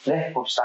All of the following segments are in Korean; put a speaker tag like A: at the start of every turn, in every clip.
A: 네, 봅시다.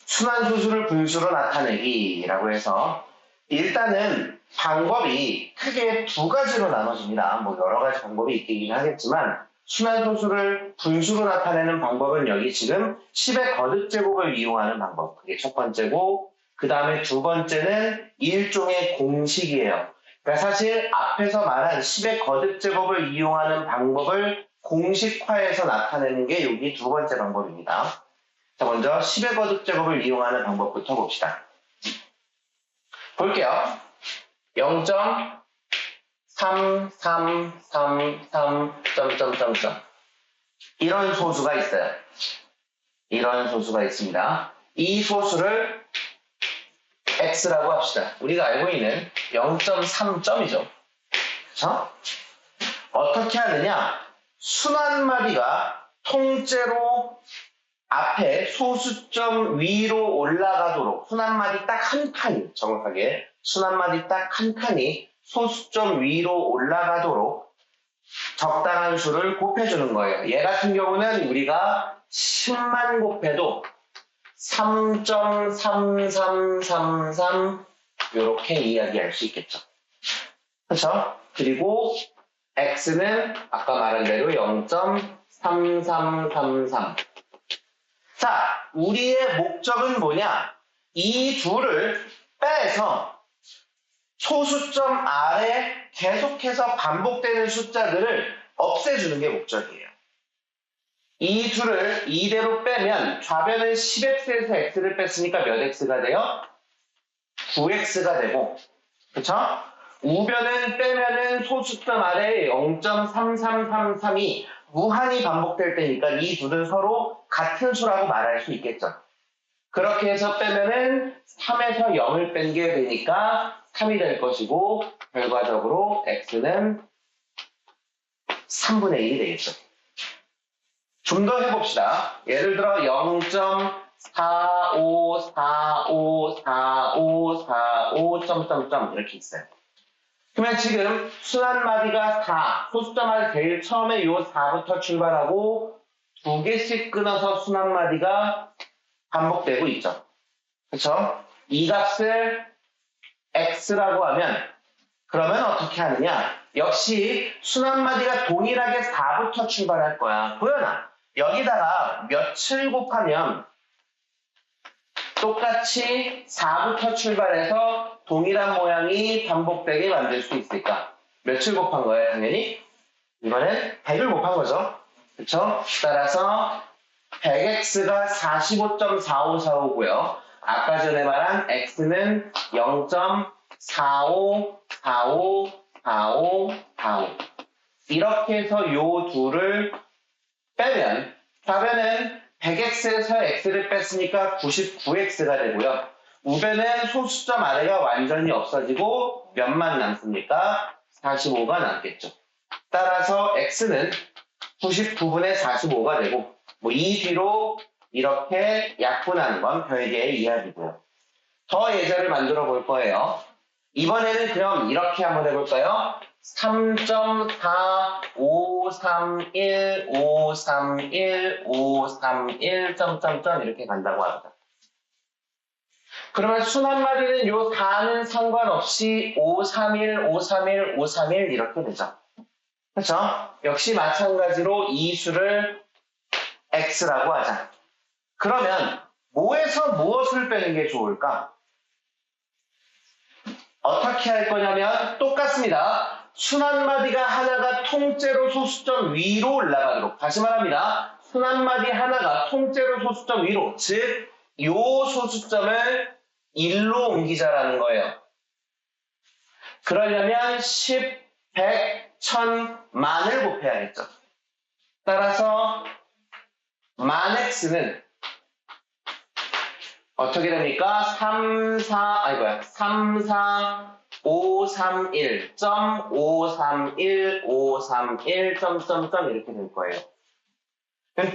A: 순환소수를 분수로 나타내기라고 해서 일단은 방법이 크게 두 가지로 나눠집니다. 뭐 여러 가지 방법이 있긴 하겠지만 순환소수를 분수로 나타내는 방법은 여기 지금 10의 거듭제곱을 이용하는 방법. 그게 첫 번째고 그 다음에 두 번째는 일종의 공식이에요. 그러니까 사실 앞에서 말한 10의 거듭제곱을 이용하는 방법을 공식화해서 나타내는 게 여기 두 번째 방법입니다. 자, 먼저 10의 거듭제곱을 이용하는 방법부터 봅시다. 볼게요. 0.3333... 이런 소수가 있어요. 이런 소수가 있습니다. 이 소수를 x라고 합시다. 우리가 알고 있는 0.3점이죠. 그렇죠? 어떻게 하느냐? 순환마디가 통째로 앞에 소수점 위로 올라가도록 순환마디 딱 한 칸이 정확하게 순환마디 딱 한 칸이 소수점 위로 올라가도록 적당한 수를 곱해주는 거예요. 얘 같은 경우는 우리가 10만 곱해도 3.3333 이렇게 이야기할 수 있겠죠. 그렇죠? 그리고 x는 아까 말한 대로 0.3333. 자, 우리의 목적은 뭐냐? 이 둘을 빼서 소수점 아래 계속해서 반복되는 숫자들을 없애주는 게 목적이에요. 이 둘을 이대로 빼면 좌변은 10x에서 x를 뺐으니까 몇 x가 돼요? 9x가 되고, 그쵸? 우변은 빼면은 소수점 아래 0.3333이 무한히 반복될 때니까 이 둘은 서로 같은 수라고 말할 수 있겠죠. 그렇게 해서 빼면은 3에서 0을 뺀 게 되니까 3이 될 것이고 결과적으로 x는 3분의 1이 되겠죠. 좀 더 해봅시다. 예를 들어 0.45454545 이렇게 있어요. 그러면 지금 순환마디가 4, 소수점마디 제일 처음에 요 4부터 출발하고 두 개씩 끊어서 순환마디가 반복되고 있죠. 그렇죠? 이 값을 x라고 하면 그러면 어떻게 하느냐? 역시 순환마디가 동일하게 4부터 출발할 거야. 보여나? 여기다가 몇을 곱하면 똑같이 4부터 출발해서 동일한 모양이 반복되게 만들 수 있을까? 몇을 곱한 거예요, 당연히? 이번엔 100을 곱한 거죠. 그쵸? 따라서 100x가 45.4545고요. 아까 전에 말한 x는 0.45454545 이렇게 해서 요 둘을 빼면 좌변은 100x에서 x를 뺐으니까 99x가 되고요. 우변은 소수점 아래가 완전히 없어지고 몇만 남습니까? 45가 남겠죠. 따라서 x는 99분의 45가 되고 뭐 이 뒤로 이렇게 약분하는 건 별개의 이야기고요. 더 예제를 만들어 볼 거예요. 이번에는 그럼 이렇게 한번 해볼까요? 3.4531531531531 이렇게 간다고 합니다. 그러면 순환마디는 요 4는 상관없이 531, 531, 531 이렇게 되죠. 그렇죠? 역시 마찬가지로 이 수를 x라고 하자. 그러면 뭐에서 무엇을 빼는 게 좋을까? 어떻게 할 거냐면 똑같습니다. 순환마디가 하나가 통째로 소수점 위로 올라가도록. 다시 말합니다. 순환마디 하나가 통째로 소수점 위로, 즉 요 소수점을 1로 옮기자라는 거예요. 그러려면 10, 100, 1000, 만을 곱해야겠죠. 따라서 만 x는 어떻게 됩니까? 34531.531.531 이렇게 될 거예요.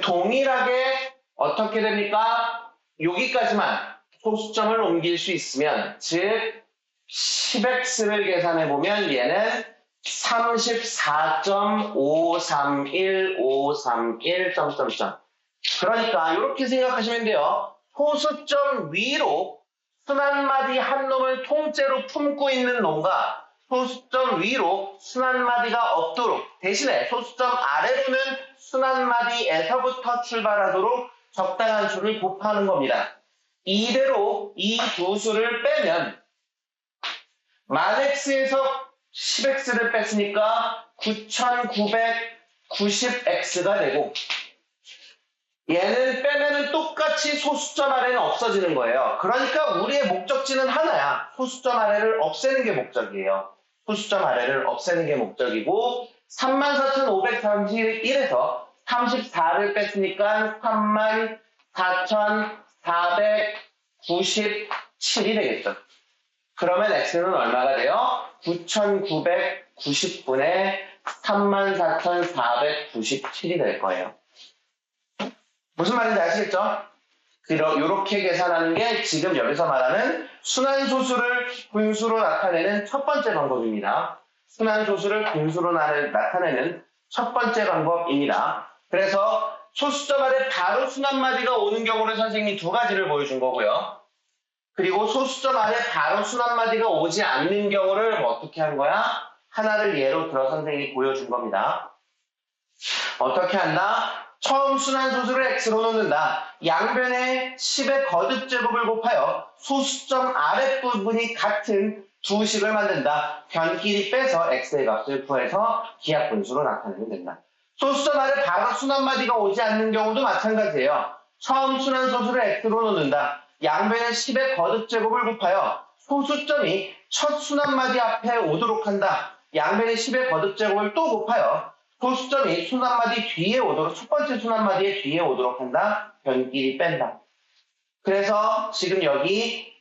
A: 동일하게 어떻게 됩니까? 여기까지만 소수점을 옮길 수 있으면 즉 10x를 계산해 보면 얘는 34.531, 점점점. 그러니까 이렇게 생각하시면 돼요. 소수점 위로 순환마디 한 놈을 통째로 품고 있는 놈과 소수점 위로 순환마디가 없도록, 대신에 소수점 아래로는 순환마디에서부터 출발하도록 적당한 수를 곱하는 겁니다. 이대로 이 두 수를 빼면 만x에서 10x를 뺐으니까 9990x가 되고, 얘는 빼면은 똑같이 소수점 아래는 없어지는 거예요. 그러니까 우리의 목적지는 하나야. 소수점 아래를 없애는 게 목적이에요. 소수점 아래를 없애는 게 목적이고, 34,531에서 34를 뺐으니까 34,497이 되겠죠. 그러면 x는 얼마가 돼요? 9,990분의 34,497이 될 거예요. 무슨 말인지 아시겠죠? 이렇게 계산하는 게 지금 여기서 말하는 순환소수를 분수로 나타내는 첫 번째 방법입니다. 순환소수를 분수로 나타내는 첫 번째 방법입니다. 그래서 소수점 아래 바로 순환마디가 오는 경우를 선생님이 두 가지를 보여준 거고요. 그리고 소수점 아래 바로 순환마디가 오지 않는 경우를 어떻게 한 거야? 하나를 예로 들어 선생님이 보여준 겁니다. 어떻게 한다? 처음 순환소수를 x로 놓는다. 양변에 10의 거듭제곱을 곱하여 소수점 아랫부분이 같은 두 식을 만든다. 변끼리 빼서 x의 값을 구해서 기하분수로 나타내면 된다. 소수점 아래 바로 순환마디가 오지 않는 경우도 마찬가지예요. 처음 순환소수를 x로 놓는다. 양변에 10의 거듭제곱을 곱하여 소수점이 첫 순환마디 앞에 오도록 한다. 양변에 10의 거듭제곱을 또 곱하여 소수점이 순환마디 뒤에 오도록, 첫 번째 순환마디의 뒤에 오도록 한다. 변끼리 뺀다. 그래서 지금 여기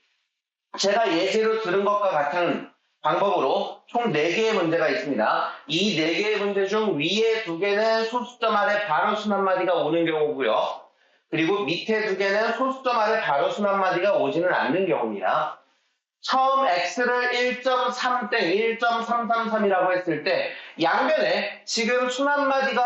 A: 제가 예제로 들은 것과 같은 방법으로 총 4개의 문제가 있습니다. 이 4개의 문제 중 위에 2개는 소수점 아래 바로 순환마디가 오는 경우고요. 그리고 밑에 2개는 소수점 아래 바로 순환마디가 오지는 않는 경우입니다. 처음 x를 1.3땡, 1.333이라고 했을 때 양변에 지금 순환마디가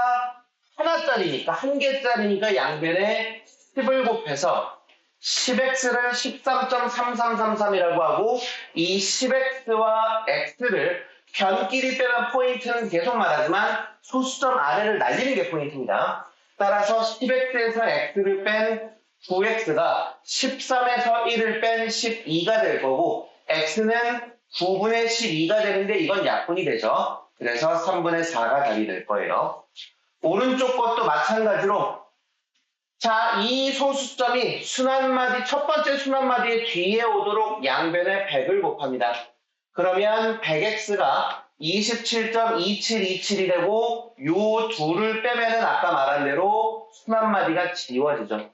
A: 하나짜리니까, 한 개짜리니까 양변에 10을 곱해서 10x를 13.3333이라고 하고, 이 10x와 x를 변끼리 빼면 포인트는 계속 말하지만 소수점 아래를 날리는 게 포인트입니다. 따라서 10x에서 x를 뺀 9x가 13에서 1을 뺀 12가 될 거고, x는 9분의 12가 되는데 이건 약분이 되죠. 그래서 3분의 4가 답이 될 거예요. 오른쪽 것도 마찬가지로, 자, 이 소수점이 순환마디, 첫 번째 순환마디의 뒤에 오도록 양변에 100을 곱합니다. 그러면 100x가 27.2727이 되고, 요 둘을 빼면은 아까 말한 대로 순환마디가 지워지죠.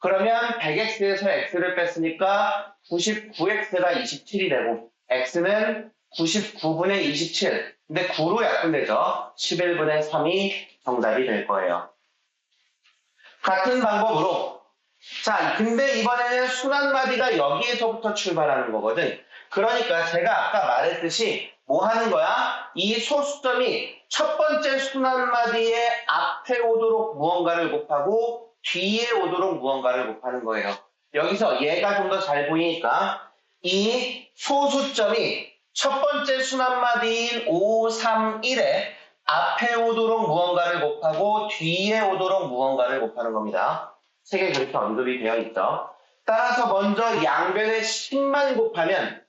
A: 그러면 100x에서 x를 뺐으니까 99x가 27이 되고, x는 99분의 27. 근데 9로 약분되죠. 11분의 3이 정답이 될 거예요. 같은 방법으로, 자, 근데 이번에는 순환마디가 여기에서부터 출발하는 거거든. 그러니까 제가 아까 말했듯이 뭐 하는 거야? 이 소수점이 첫 번째 순환마디의 앞에 오도록 무언가를 곱하고 뒤에 오도록 무언가를 곱하는 거예요. 여기서 얘가 좀 더 잘 보이니까 이 소수점이 첫 번째 순환마디인 531에 앞에 오도록 무언가를 곱하고 뒤에 오도록 무언가를 곱하는 겁니다. 책에 그렇게 언급이 되어 있죠. 따라서 먼저 양변에 10만 곱하면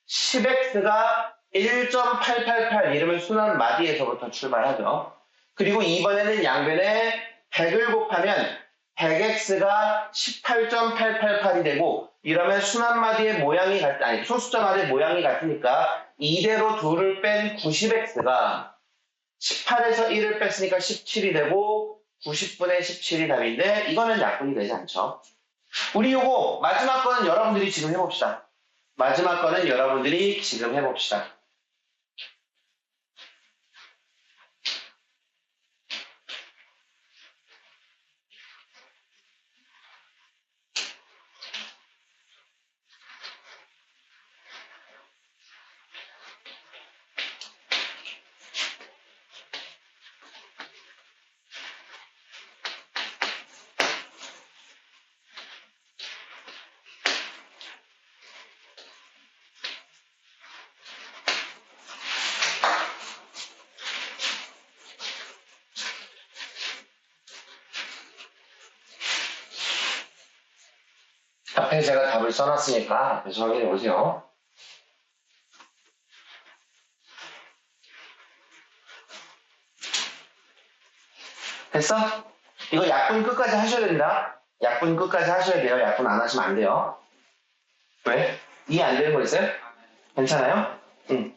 A: 10x가 1.888, 이러면 순환마디에서부터 출발하죠. 그리고 이번에는 양변에 100을 곱하면 100x가 18.888이 되고, 이러면 순환마디의 모양이 소수점 아래 모양이 같으니까 이대로 2를 뺀 90x가 18에서 1을 뺐으니까 17이 되고 90분의 17이 답인데, 이거는 약분이 되지 않죠. 우리 요거 마지막 거는 여러분들이 지금 해봅시다. 마지막 거는 여러분들이 지금 해봅시다. 앞에 제가 답을 써놨으니까 앞에서 확인해 보세요. 됐어? 이거 약분 끝까지 하셔야 됩니다. 약분 끝까지 하셔야 돼요. 약분 안 하시면 안 돼요. 왜? 이해 안 되는 거 있어요? 괜찮아요? 응.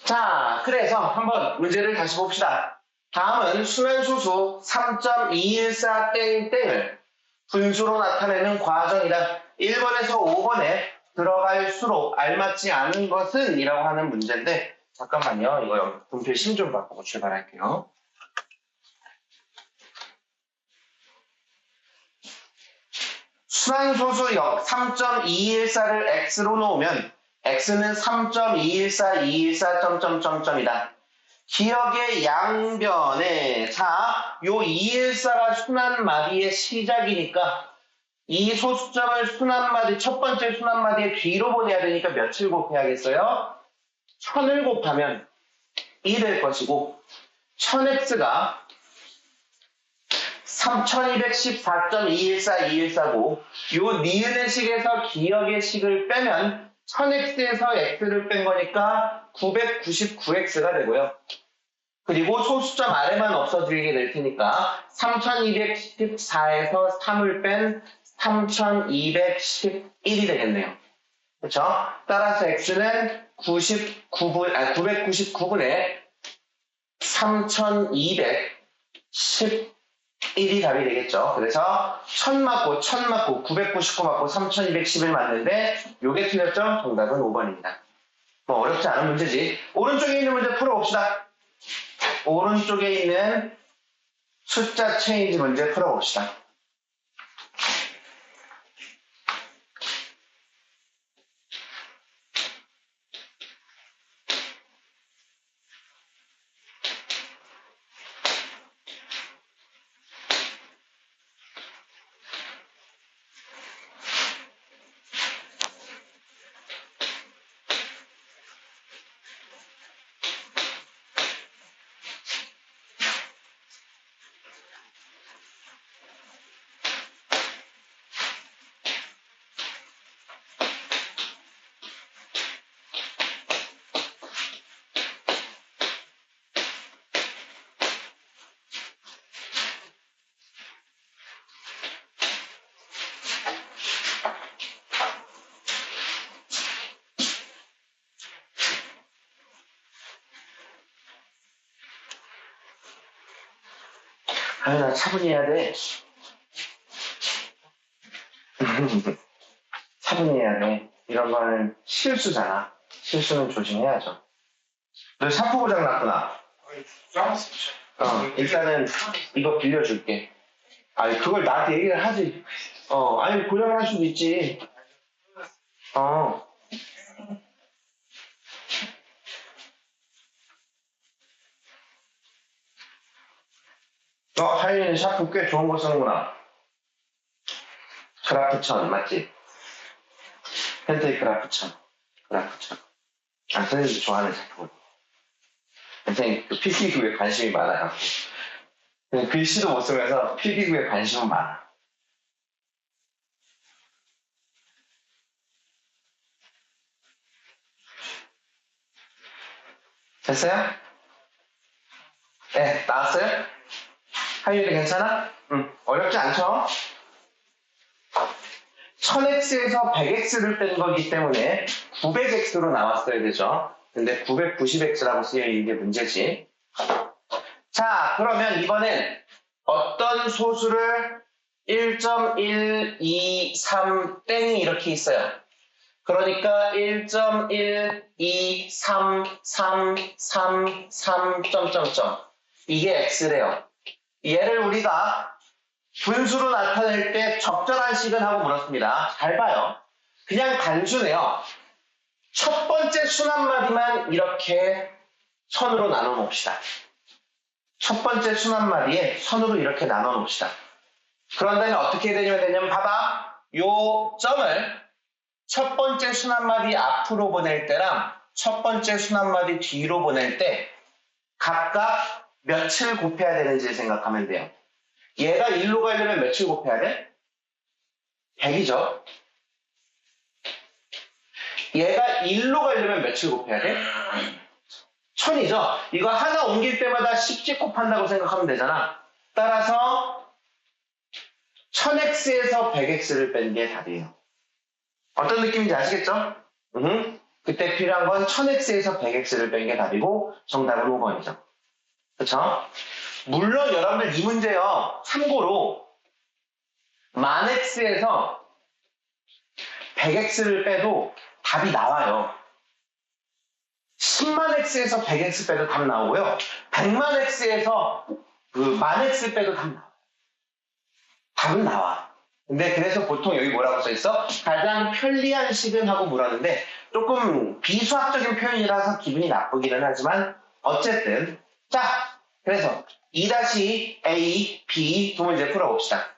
A: 자, 그래서 한번 문제를 다시 봅시다. 다음은 수면소수 3.214땡땡을 분수로 나타내는 과정이다. 1번에서 5번에 들어갈수록 알맞지 않은 것은 이라고 하는 문제인데 잠깐만요. 이거 분표 심 좀 바꾸고 출발할게요. 순환소수역 3.214를 x로 놓으면 x는 3.214, 214, 기억의 양변에 요 214가 순환마디의 시작이니까 이 소수점을 순환마디 첫 번째 순환마디의 뒤로 보내야 되니까 몇을 곱해야겠어요? 1000을 곱하면 2 될 것이고 1000x가 3214.214, 214고 요 니은의 식에서 기억의 식을 빼면 1000x에서 x를 뺀 거니까 999x가 되고요. 그리고 소수점 아래만 없어지게 될 테니까 3214에서 3을 뺀 3211이 되겠네요. 그렇죠? 따라서 x는 999분의 3211이 답이 되겠죠. 그래서 1000 맞고 999 맞고 3211 맞는데 요게 틀렸죠? 정답은 5번입니다. 뭐 어렵지 않은 문제지. 오른쪽에 있는 문제 풀어봅시다. 오른쪽에 있는 숫자 체인지 문제 풀어봅시다. 아유, 나 차분히 해야 돼. 차분히 해야 돼. 이런 거는 실수잖아. 실수는 조심해야죠. 너 샤프 고장 났구나. 일단은 이거 빌려줄게. 아니, 그걸 나한테 얘기를 하지. 아니, 고장날 수도 있지. 하이는 샤프 꽤 좋은 거 쓰는구나. 크라프천, 맞지? 펜테이 크라프천. 선생님도 좋아하는 샤프거든. 선생님, 그 필기구에 관심이 많아갖고. 글씨도 못 쓰면서 필기구에 관심은 많아. 됐어요? 네, 나왔어요? 하이율이 괜찮아? 어렵지 않죠? 1000x에서 100x를 뺀 거기 때문에 900x로 나왔어야 되죠. 근데 990x라고 쓰여있는 게 문제지. 자, 그러면 이번엔 어떤 소수를 1.123 이렇게 있어요. 그러니까 1.1233333 이게 x래요. 얘를 우리가 분수로 나타낼 때 적절한 식은 하고 물었습니다. 잘 봐요. 그냥 단순해요. 첫 번째 순환마디만 이렇게 선으로 나눠 놓읍시다. 첫 번째 순환마디에 선으로 이렇게 나눠 놓읍시다. 그런 다음에 어떻게 되냐면 봐봐. 요 점을 첫 번째 순환마디 앞으로 보낼 때랑 첫 번째 순환마디 뒤로 보낼 때 각각 몇을 곱해야 되는지 생각하면 돼요. 얘가 1로 가려면 몇을 곱해야 돼? 100이죠. 얘가 1로 가려면 며칠 곱해야 돼? 1000이죠. 이거 하나 옮길 때마다 10씩 곱한다고 생각하면 되잖아. 따라서 1000x에서 100x를 뺀 게 답이에요. 어떤 느낌인지 아시겠죠? 그때 필요한 건 1000x에서 100x를 뺀 게 답이고 정답은 5번이죠. 그쵸? 물론 여러분들 이 문제요. 참고로 만 x에서 100x를 빼도 답이 나와요. 10만 x에서 100x 빼도 답 나오고요. 100만 x에서 만 x 빼도 답 나와요. 답은 나와. 근데 그래서 보통 여기 뭐라고 써있어? 가장 편리한 식은 하고 물었는데 조금 비수학적인 표현이라서 기분이 나쁘기는 하지만 어쨌든 자 그래서 2-A, B 두 문제 풀어봅시다.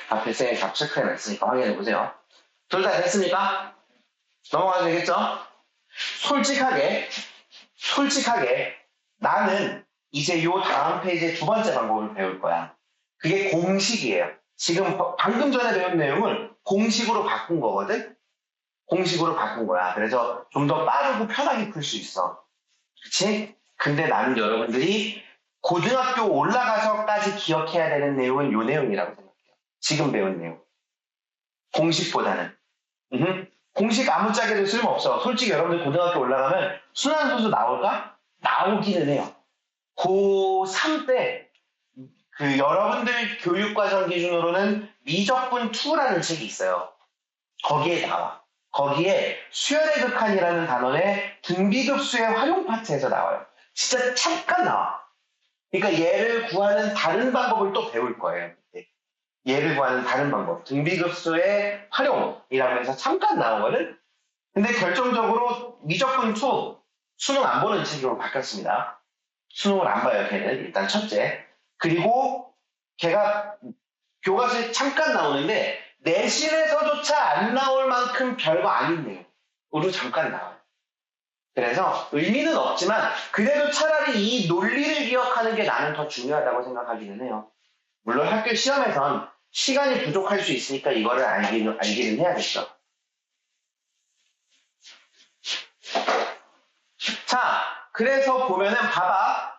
A: 앞에 쌤이 답 체크해놨으니까 확인해보세요. 둘 다 됐습니까? 넘어가도 되겠죠? 솔직하게 나는 이제 요 다음 페이지의 두 번째 방법을 배울 거야. 그게 공식이에요. 지금 방금 전에 배운 내용을 공식으로 바꾼 거거든? 공식으로 바꾼 거야. 그래서 좀 더 빠르고 편하게 풀 수 있어. 그치? 근데 나는 여러분들이 고등학교 올라가서까지 기억해야 되는 내용은 요 내용이라고 생각해요. 지금 배운 내용. 공식보다는. 공식 아무짝에도 쓸모없어. 솔직히 여러분들 고등학교 올라가면 순환소수 나올까? 나오기는 해요. 고3 때 여러분들 교육과정 기준으로는 미적분 2라는 책이 있어요. 거기에 나와. 거기에 수열의 극한이라는 단원의 등비급수의 활용 파트에서 나와요. 진짜 잠깐 나와. 그러니까 얘를 구하는 다른 방법을 또 배울 거예요. 얘를 구하는 다른 방법. 등비급수의 활용이라고 해서 잠깐 나오거든. 근데 결정적으로 미적분 2 수능 안 보는 책으로 바뀌었습니다. 수능을 안 봐요, 걔는. 일단 첫째. 그리고 걔가 교과서에 잠깐 나오는데 내신에서조차 안 나올 만큼 별거 아닌 내용으로 잠깐 나와요. 그래서 의미는 없지만 그래도 차라리 이 논리를 기억하는 게 나는 더 중요하다고 생각하기는 해요. 물론 학교 시험에선 시간이 부족할 수 있으니까 이거를 알기는 해야겠죠. 자, 그래서 보면은 봐봐.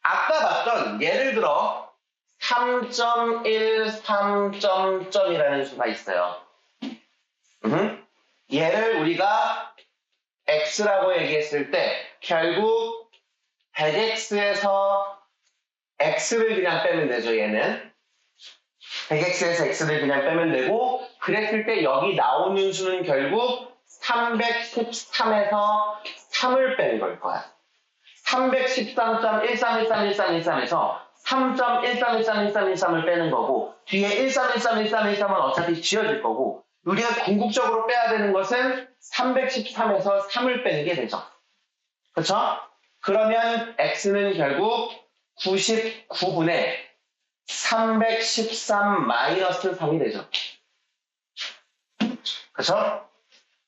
A: 아까 봤던 예를 들어 3.1, 3점점이라는 수가 있어요. 얘를 우리가 x라고 얘기했을 때 결국 100x에서 x를 그냥 빼면 되죠. 얘는 100x에서 x를 그냥 빼면 되고 그랬을 때 여기 나오는 수는 결국 313에서 3을 빼는 걸 거야. 313.13131313에서 3.13131313을 빼는 거고 뒤에 13131313은 어차피 지워질 거고 우리가 궁극적으로 빼야 되는 것은 313에서 3을 빼는 게 되죠. 그렇죠? 그러면 x는 결국 99분의 313 마이너스 3이 되죠. 그렇죠?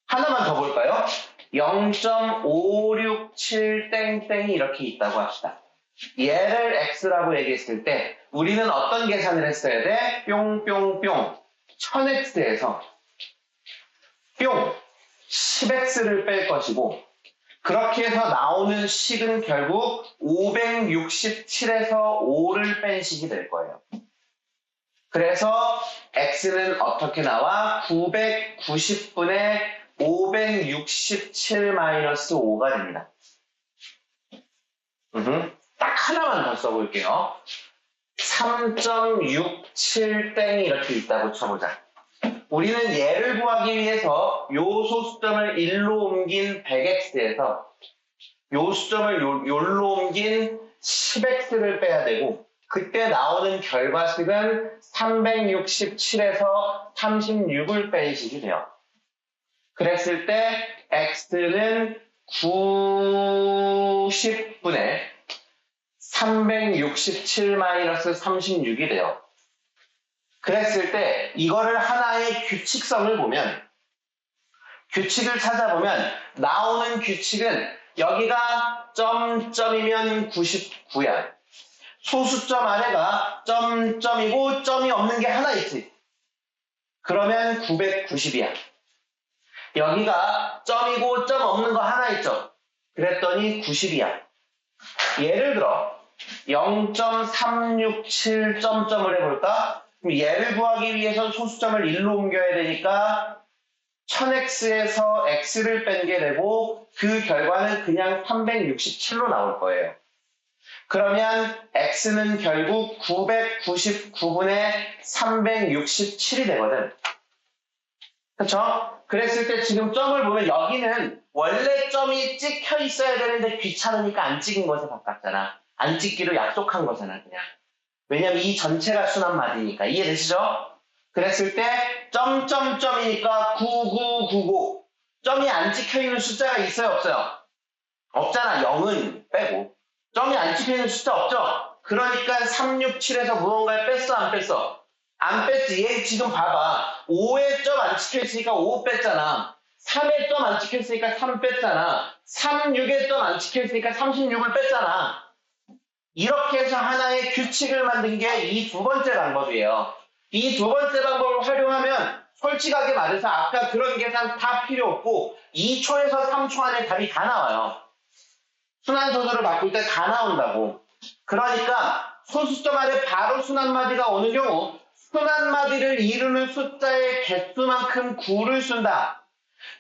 A: 하나만 더 볼까요? 0.567 땡땡이 이렇게 있다고 합시다. 얘를 x라고 얘기했을 때 우리는 어떤 계산을 했어야 돼? 뿅뿅뿅 1000x에서 뿅 10x를 뺄 것이고 그렇게 해서 나오는 식은 결국 567에서 5를 뺀 식이 될 거예요. 그래서 x는 어떻게 나와? 990분의 567-5가 됩니다. 딱 하나만 더 써볼게요. 3.67 땡이 이렇게 있다고 쳐보자. 우리는 얘를 구하기 위해서 요 소수점을 1로 옮긴 100x에서 요 수점을 요로 옮긴 10x를 빼야 되고 그때 나오는 결과식은 367에서 36을 뺀 식이 돼요. 그랬을 때 x는 90분의 367-36이 돼요. 그랬을 때 이거를 하나의 규칙성을 보면 규칙을 찾아보면 나오는 규칙은 여기가 점점이면 99야. 소수점 아래가 점점이고 점이 없는 게 하나 있지. 그러면 990이야. 여기가 점이고 점 없는 거 하나 있죠. 그랬더니 90이야. 예를 들어 0.367 점점을 해볼까? 그럼 얘를 구하기 위해서 소수점을 1로 옮겨야 되니까 1000x에서 x를 뺀 게 되고 그 결과는 그냥 367로 나올 거예요. 그러면 x는 결국 999분의 367이 되거든. 그렇죠? 그랬을 때 지금 점을 보면 여기는 원래 점이 찍혀 있어야 되는데 귀찮으니까 안 찍은 것에 가깝잖아. 안 찍기로 약속한 거잖아 그냥. 왜냐면 이 전체가 순환마디니까. 이해되시죠? 그랬을 때 점점점이니까 9999 점이 안 찍혀있는 숫자가 있어요 없어요? 없잖아. 0은 빼고 점이 안 찍혀있는 숫자 없죠? 그러니까 367에서 무언가를 뺐어 안 뺐어? 안 뺐지. 얘 지금 봐봐. 5에 점 안 찍혀있으니까 5 뺐잖아. 3에 점 안 찍혀있으니까 3 뺐잖아. 36에 점 안 찍혀있으니까 36을 뺐잖아. 이렇게 해서 하나의 규칙을 만든 게 이 두 번째 방법이에요. 이 두 번째 방법을 활용하면 솔직하게 말해서 아까 그런 계산 다 필요 없고 2초에서 3초 안에 답이 다 나와요. 순환소수를 바꿀 때 다 나온다고. 그러니까 소수점 안에 바로 순환마디가 오는 경우 순환마디를 이루는 숫자의 개수만큼 9를 쓴다.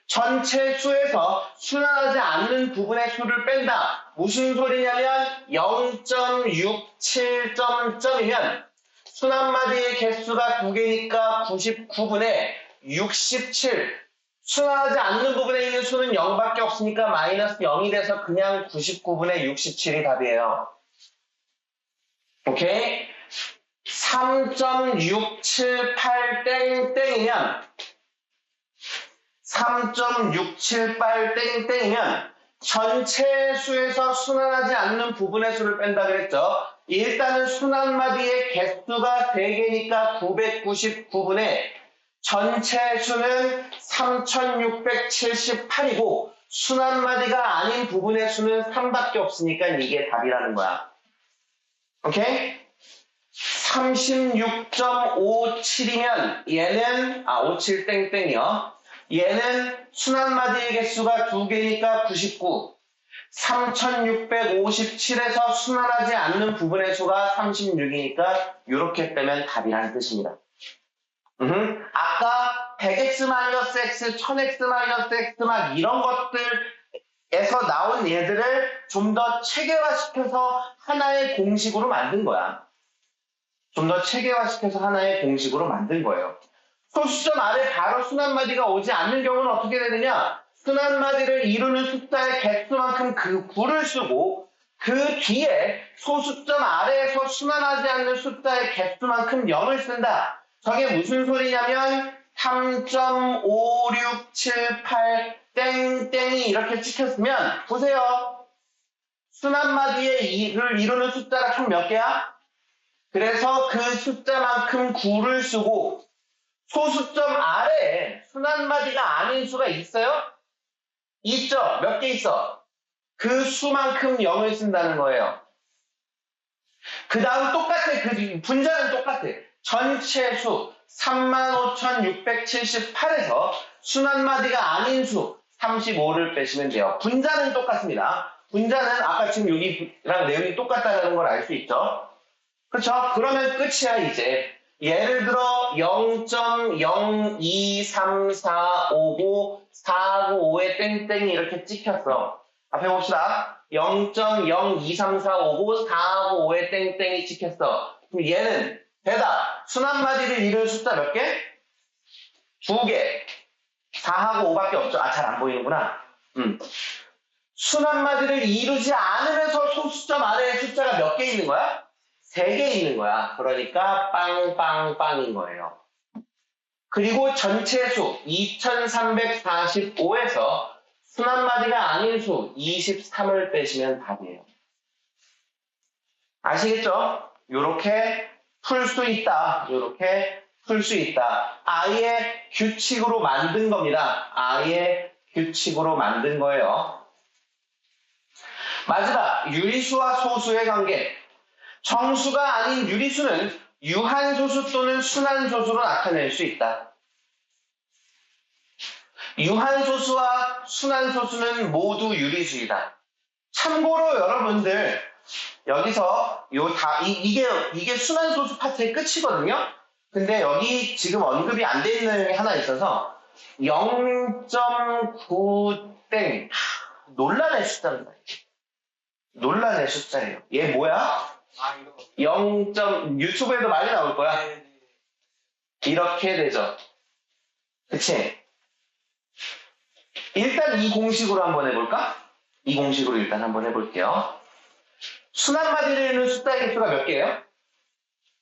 A: 전체 수에서 순환하지 않는 부분의 수를 뺀다. 무슨 소리냐면 0.67점점이면 순환마디의 개수가 2개니까 99분의 67. 순환하지 않는 부분에 있는 수는 0밖에 없으니까 마이너스 0이 돼서 그냥 99분의 67이 답이에요. 오케이? 3.678땡땡이면 3.678땡땡이면 전체 수에서 순환하지 않는 부분의 수를 뺀다 그랬죠. 일단은 순환마디의 개수가 3개니까 999분의 전체 수는 3678이고 순환마디가 아닌 부분의 수는 3밖에 없으니까 이게 답이라는 거야. 오케이? 36.57이면 얘는 57 땡땡이요. 얘는 순환마디의 개수가 2개니까 99. 3657에서 순환하지 않는 부분의 수가 36이니까 이렇게 빼면 답이라는 뜻입니다. 아까 100x-x, 1000x-x 막 이런 것들에서 나온 얘들을 좀 더 체계화시켜서 하나의 공식으로 만든 거야. 좀 더 체계화시켜서 하나의 공식으로 만든 거예요. 소수점 아래 바로 순환마디가 오지 않는 경우는 어떻게 되느냐? 순환마디를 이루는 숫자의 개수만큼 그 9를 쓰고 그 뒤에 소수점 아래에서 순환하지 않는 숫자의 개수만큼 0을 쓴다. 저게 무슨 소리냐면 3.5678 땡땡이 이렇게 찍혔으면 보세요. 순환마디를 이루는 숫자가 총 몇 개야? 그래서 그 숫자만큼 9를 쓰고 소수점 아래에 순환마디가 아닌 수가 있어요? 있죠? 몇 개 있어? 그 수만큼 0을 쓴다는 거예요. 그 다음 똑같아. 그 분자는 똑같아. 전체 수 35,678에서 순환마디가 아닌 수 35를 빼시면 돼요. 분자는 똑같습니다. 분자는 아까 지금 여기랑 내용이 똑같다는 걸 알 수 있죠? 그렇죠? 그러면 끝이야 이제. 예를 들어 0.023459 땡땡이 이렇게 찍혔어. 앞에 봅시다. 0.023459 땡땡이 찍혔어. 그럼 얘는 대답. 순환마디를 이루는 숫자 몇 개? 2개. 4하고 5밖에 없죠. 아, 잘 안 보이는구나. 순환마디를 이루지 않으면서 소수점 아래에 숫자가 몇 개 있는 거야? 3개 있는 거야. 그러니까 빵빵빵인 거예요. 그리고 전체 수 2345에서 순환마디가 아닌 수 23을 빼시면 답이에요. 아시겠죠? 요렇게 풀 수 있다. 요렇게 풀 수 있다. 아예 규칙으로 만든 겁니다. 아예 규칙으로 만든 거예요. 마지막, 유리수와 소수의 관계. 정수가 아닌 유리수는 유한소수 또는 순환소수로 나타낼 수 있다. 유한소수와 순환소수는 모두 유리수이다. 참고로 여러분들, 여기서 이게 순환소수 파트의 끝이거든요. 근데 여기 지금 언급이 안 돼 있는 게 하나 있어서 0.9땡 논란의 숫자입니다. 논란의 숫자예요. 얘 뭐야? 0. 유튜브에도 많이 나올 거야. 이렇게 되죠. 그치? 일단 이 공식으로 한번 해볼까? 이 공식으로 일단 한번 해볼게요. 순환마디를 이루는 숫자의 개수가 몇 개예요?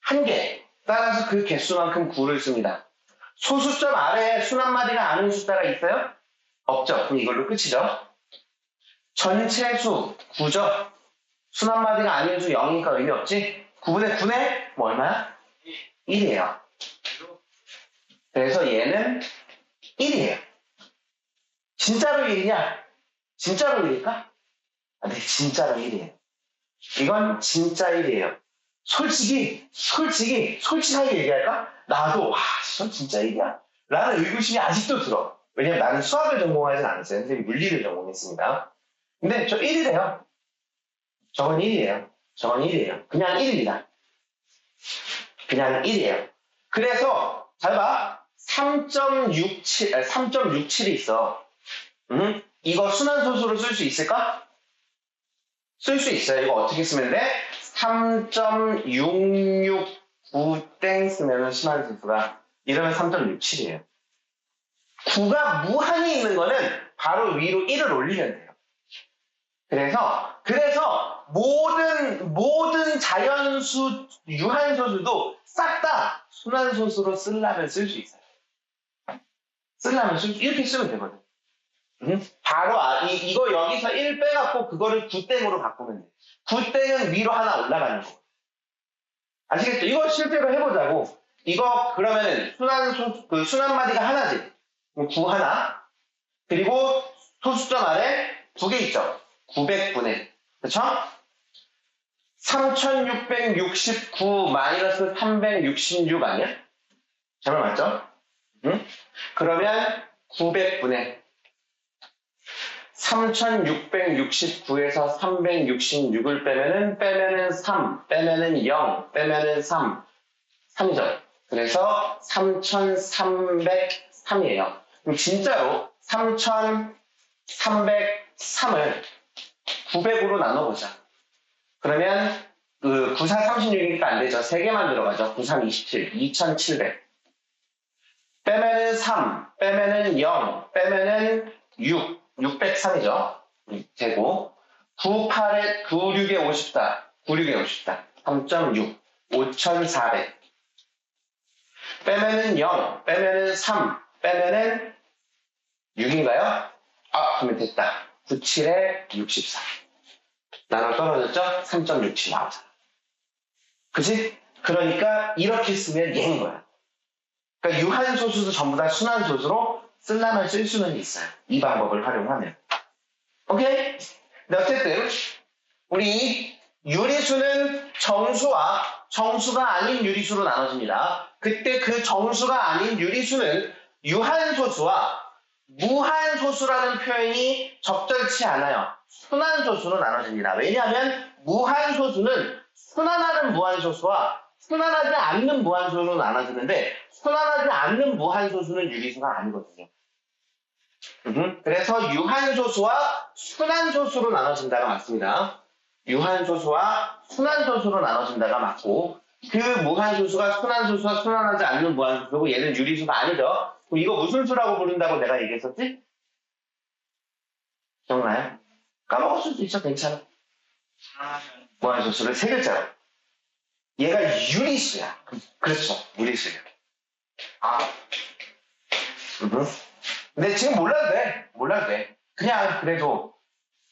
A: 1개. 따라서 그 개수만큼 9를 씁니다. 소수점 아래에 순환마디가 아닌 숫자가 있어요? 없죠. 그럼 이걸로 끝이죠. 전체 수 9죠. 순환마디가 아닌 수 0이니까 의미 없지? 9분의 9네? 뭐 얼마야? 1이에요. 그래서 얘는 1이에요. 진짜로 1이냐? 진짜로 1일까? 아, 네, 진짜로 1이에요. 이건 진짜 1이에요. 솔직하게 얘기할까? 나도, 전 진짜 1이야. 라는 의구심이 아직도 들어. 왜냐면 나는 수학을 전공하진 않았어요. 선생님이 물리를 전공했습니다. 근데 저 1이래요. 저건 1이에요. 그냥 1입니다. 그냥 1이에요. 그래서, 잘 봐. 3.67이 있어. 이거 순환소수로 쓸 수 있을까? 쓸 수 있어요. 이거 어떻게 쓰면 돼? 3.669땡 쓰면 순환소수가. 이러면 3.67이에요. 9가 무한히 있는 거는 바로 위로 1을 올리면 돼요. 그래서 모든 자연수, 유한소수도 싹 다 순환소수로 쓰려면 쓸 수 있어요. 이렇게 쓰면 되거든. 바로 이거 여기서 1 빼갖고 그거를 9땡으로 바꾸면 돼. 9땡은 위로 하나 올라가는 거. 아시겠죠? 이거 실제로 해보자고. 이거 그러면은 순환마디가 하나지. 9 하나. 그리고 소수점 아래 2개 있죠. 900분의. 그쵸? 3669 마이너스 366 아니야? 잘못 맞죠? 그러면 900분의 3669에서 366을 빼면은 3, 빼면은 0, 빼면은 3, 3점. 그래서 3303이에요. 그럼 진짜로 3303을 900으로 나눠보자. 그러면 94, 36이니까 안 되죠. 3개만 들어가죠. 93, 27, 2700. 빼면은 3, 빼면은 0, 빼면은 6, 603이죠. 되고 98에 96에 54, 3.6, 5400. 빼면은 0, 빼면은 3, 빼면은 6인가요? 그러면 됐다. 97에 64. 나눠 떨어졌죠? 3.67 나오잖아. 그치? 그러니까 이렇게 쓰면 얘인 거야. 그러니까 유한소수도 전부 다 순환소수로 쓰려면 쓸 수는 있어요. 이 방법을 활용하면. 오케이? 근데 어쨌든 우리 유리수는 정수와 정수가 아닌 유리수로 나눠집니다. 그때 그 정수가 아닌 유리수는 유한소수와 무한소수라는 표현이 적절치 않아요. 순환소수로 나눠집니다. 왜냐하면 무한소수는 순환하는 무한소수와 순환하지 않는 무한소수로 나눠지는데 순환하지 않는 무한소수는 유리수가 아니거든요. 그래서 유한소수와 순환소수로 나눠진다가 맞습니다. 유한소수와 순환소수로 나눠진다가 맞고 그 무한소수가 순환소수와 순환하지 않는 무한소수고 얘는 유리수가 아니죠. 그럼 이거 무슨 수라고 부른다고 내가 얘기했었지? 기억나요? 까먹을 수도 있어. 괜찮아. 무한소수를 세 글자로. 얘가 유리수야. 그렇죠. 무리수야. 근데 지금 몰라도 돼. 몰라도 돼. 그냥 그래도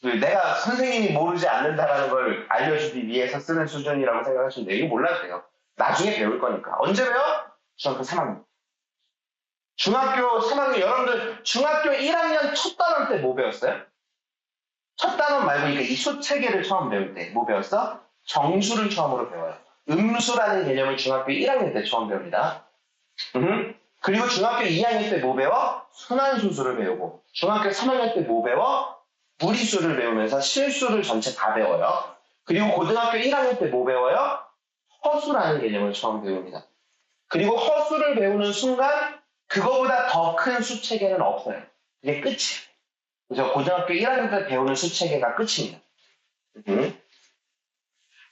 A: 내가 선생님이 모르지 않는다라는 걸 알려주기 위해서 쓰는 수준이라고 생각하시면 돼요. 이거 몰라도 돼요. 나중에 배울 거니까. 언제 배워? 중학교 3학년. 중학교 3학년, 여러분들 중학교 1학년 첫 단원 때 뭐 배웠어요? 첫 단원 말고 그러니까 이 수체계를 처음 배울 때 뭐 배웠어? 정수를 처음으로 배워요. 음수라는 개념을 중학교 1학년 때 처음 배웁니다. 그리고 중학교 2학년 때 뭐 배워? 순환수수를 배우고 중학교 3학년 때 뭐 배워? 무리수를 배우면서 실수를 전체 다 배워요. 그리고 고등학교 1학년 때 뭐 배워요? 허수라는 개념을 처음 배웁니다. 그리고 허수를 배우는 순간 그거보다 더 큰 수체계는 없어요. 이게 끝이에요. 그래서 고등학교 1학년 때 배우는 수체계가 끝입니다.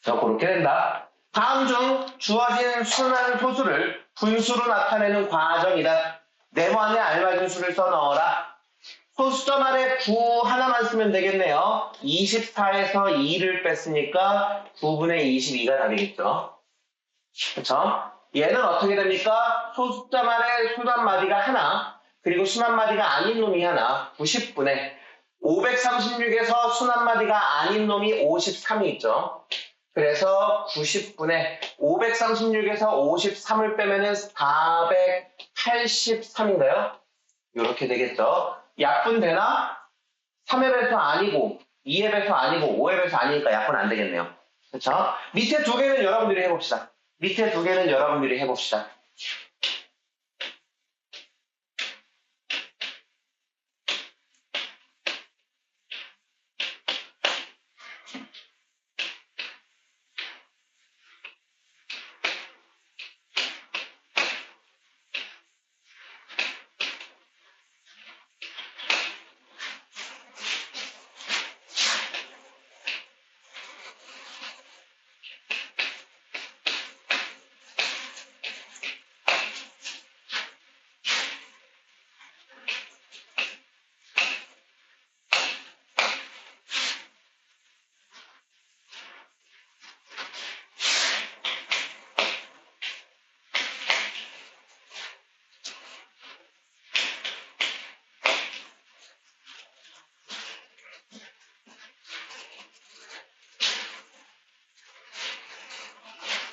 A: 자, 그렇게 된다. 다음 중 주어진 순환 소수를 분수로 나타내는 과정이다. 네모안에 알맞은 수를 써넣어라. 소수점 아래 9 하나만 쓰면 되겠네요. 24에서 2를 뺐으니까 9분의 22가 답이겠죠. 그렇죠? 얘는 어떻게 됩니까? 소수점 아래 순환마디가 하나, 그리고 순환마디가 아닌 놈이 하나, 90분의 536에서 순환마디가 아닌 놈이 53이 있죠. 그래서 90분의 536에서 53을 빼면은 483인가요? 이렇게 되겠죠. 약분 되나? 3의 배수 아니고 2의 배수 아니고 5의 배수 아니니까 약분 안 되겠네요. 그렇죠? 밑에 두 개는 여러분들이 해봅시다. 밑에 두 개는 여러분들이 해봅시다.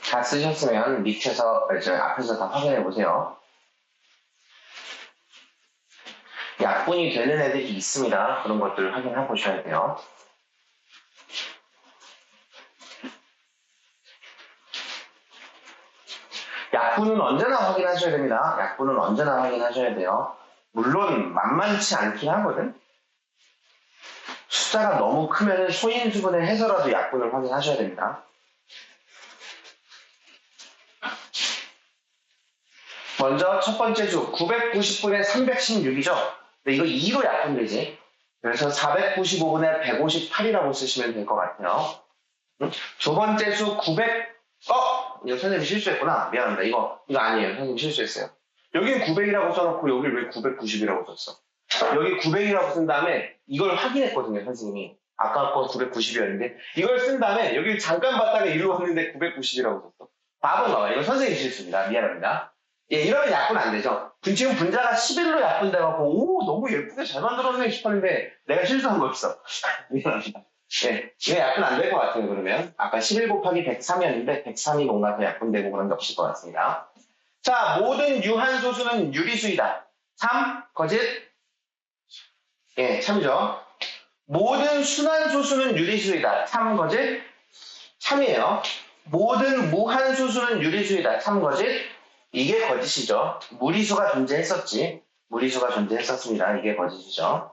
A: 다 쓰셨으면 밑에서, 앞에서 다 확인해 보세요. 약분이 되는 애들이 있습니다. 그런 것들을 확인해 보셔야 돼요. 약분은 언제나 확인하셔야 됩니다. 약분은 언제나 확인하셔야 돼요. 물론 만만치 않긴 하거든. 숫자가 너무 크면 소인수분을 해서라도 약분을 확인하셔야 됩니다. 먼저 첫 번째 수 990분의 316이죠. 근데 이거 2로 약분되지. 그래서 495분의 158이라고 쓰시면 될 것 같아요. 두 번째 수 900, 이거 선생님 실수했구나. 미안합니다. 이거 아니에요. 선생님 실수했어요. 여기는 900이라고 써놓고 여기 왜 990이라고 썼어? 여기 900이라고 쓴 다음에 이걸 확인했거든요, 선생님이. 아까 거 990이었는데 이걸 쓴 다음에 여기 잠깐 봤다가 일로 왔는데 990이라고 썼어. 바보가 이거 선생님 실수입니다. 미안합니다. 예, 이러면 약분 안 되죠. 지금 분자가 11로 약분돼갖고 오 너무 예쁘게 잘 만들었네 싶었는데 내가 실수한 거였어. 미안합니다. 예, 이거 약분 안 될 것 같아요. 그러면 아까 11 곱하기 103이었는데 103이 뭔가 더 약분되고 그런 게 없을 것 같습니다. 자, 모든 유한소수는 유리수이다. 참, 거짓? 예, 참이죠. 모든 순환소수는 유리수이다. 참, 거짓? 참이에요. 모든 무한소수는 유리수이다. 참, 거짓? 이게 거짓이죠. 무리수가 존재했었지. 무리수가 존재했었습니다. 이게 거짓이죠.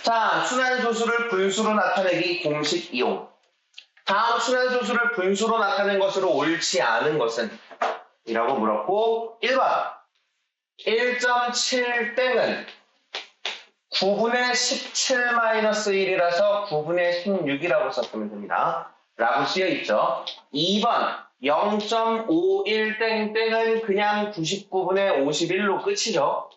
A: 자, 순환소수를 분수로 나타내기 공식 이용. 다음 순환소수를 분수로 나타낸 것으로 옳지 않은 것은? 이라고 물었고 1번 1.7땡은 9분의 17-1이라서 9분의 16이라고 썼으면 됩니다. 라고 쓰여있죠. 2번 0.51땡땡은 그냥 99분의 51로 끝이죠.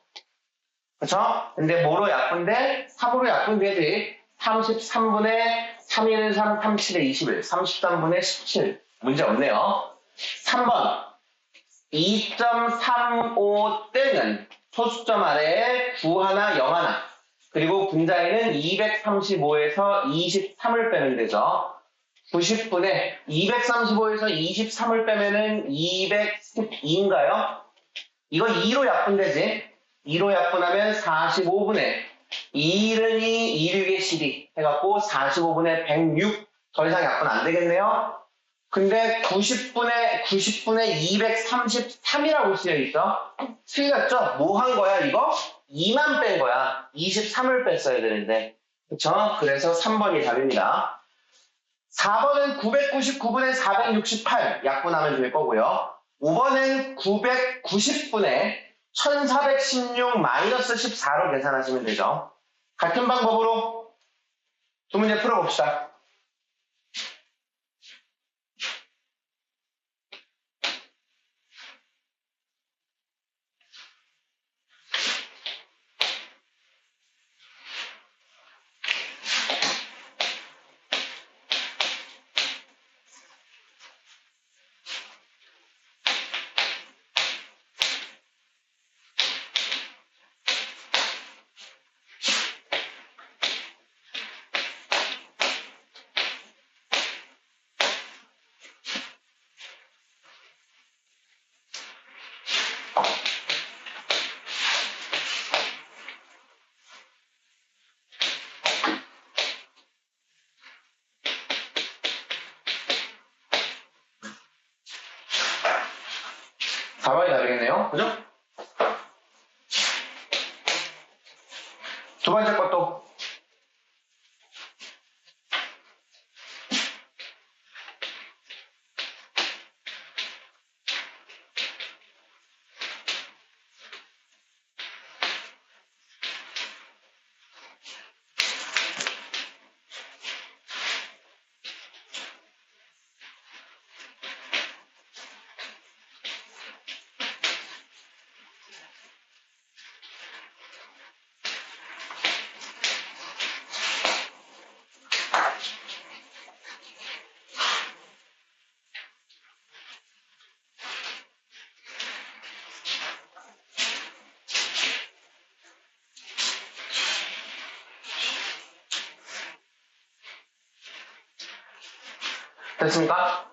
A: 그쵸? 근데 뭐로 약분돼? 3으로 약분되지. 33분의 3일 3, 37의 21, 33분의 17. 문제 없네요. 3번. 2.35땡은 소수점 아래에 9 하나, 0 하나. 그리고 분자에는 235에서 23을 빼면 되죠. 90분에 235에서 23을 빼면은 212인가요? 이거 2로 약분되지? 2로 약분하면 45분에 2는 2, 2, 6에 12 해갖고 45분에 106. 더 이상 약분 안 되겠네요? 근데 90분에 233이라고 쓰여 있어. 틀렸죠? 뭐 한 거야 이거? 2만 뺀 거야. 23을 뺐어야 되는데. 그쵸? 그래서 3번이 답입니다. 4번은 999분의 468 약분하면 될 거고요. 5번은 990분의 1416 마이너스 14로 계산하시면 되죠. 같은 방법으로 두 문제 풀어봅시다. 답이 다르겠네요. 그죠? 두 번째 것도 됐습니까?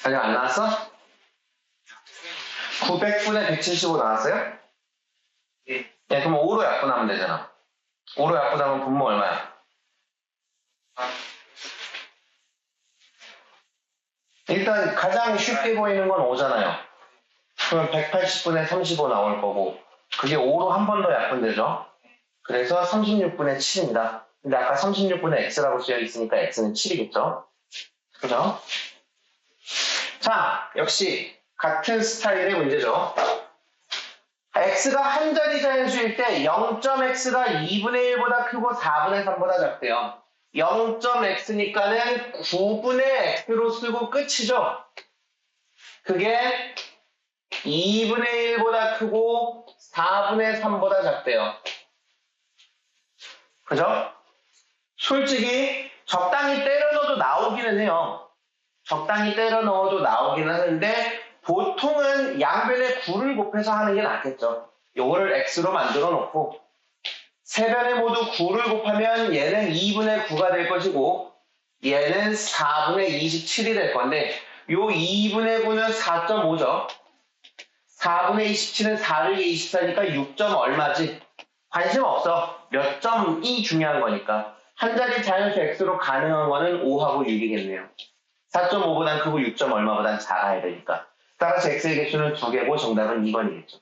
A: 아직 안 나왔어? 900분의 175 나왔어요? 네, 그럼 5로 약분하면 되잖아. 5로 약분하면 분모 얼마야? 일단 가장 쉽게 보이는 건 5잖아요. 그러면 180분의 35 나올 거고 그게 5로 한 번 더 약분되죠. 그래서 36분의 7입니다. 근데 아까 36분의 x라고 쓰여 있으니까 x는 7이겠죠. 그죠? 자, 역시 같은 스타일의 문제죠. x가 한 자리 자연수일 때 0.x가 2분의 1보다 크고 4분의 3보다 작대요. 0.x니까는 9분의 x로 쓰고 끝이죠. 그게 2분의 1보다 크고 4분의 3보다 작대요. 그죠? 솔직히 적당히 때려 넣어도 나오기는 해요. 적당히 때려 넣어도 나오기는 하는데 보통은 양변에 9를 곱해서 하는 게 낫겠죠. 요거를 x로 만들어 놓고 세 변에 모두 9를 곱하면 얘는 2분의 9가 될 것이고 얘는 4분의 27이 될 건데 요 2분의 9는 4.5죠. 4분의 27은 4를 24니까 6점 얼마지? 관심 없어. 몇 점이 중요한 거니까. 한 자리 자연수 x로 가능한 거는 5하고 6이겠네요. 4.5보단 크고 6. 얼마보단 작아야 되니까. 따라서 x의 개수는 2개고 정답은 2번이겠죠.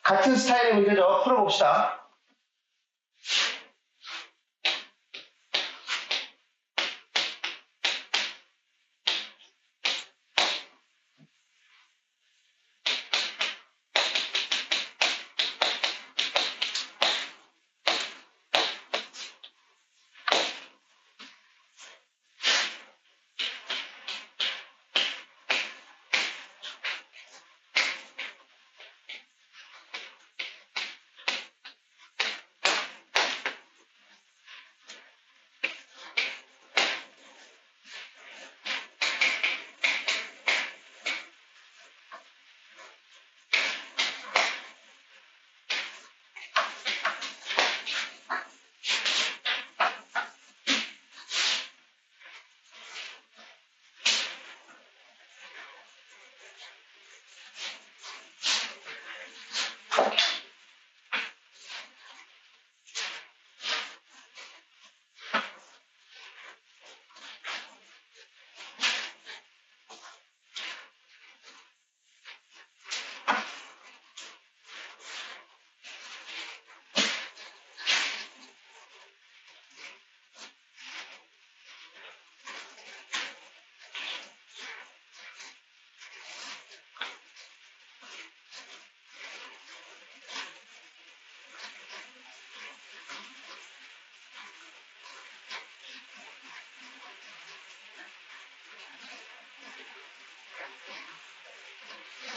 A: 같은 스타일의 문제죠. 풀어봅시다.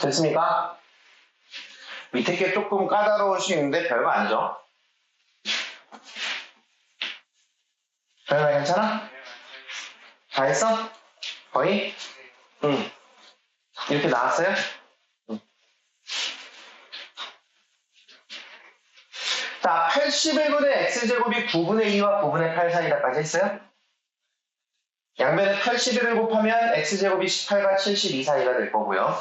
A: 됐습니까? 밑에 게 조금 까다로울 수 있는데 별거 아니죠? 별거 괜찮아? 다 했어? 거의? 응. 이렇게 나왔어요? 응. 자, 81분의 x제곱이 9분의 2와 9분의 8 사이다까지 했어요? 양변에 81을 곱하면 x제곱이 18과 72 사이가 될 거고요.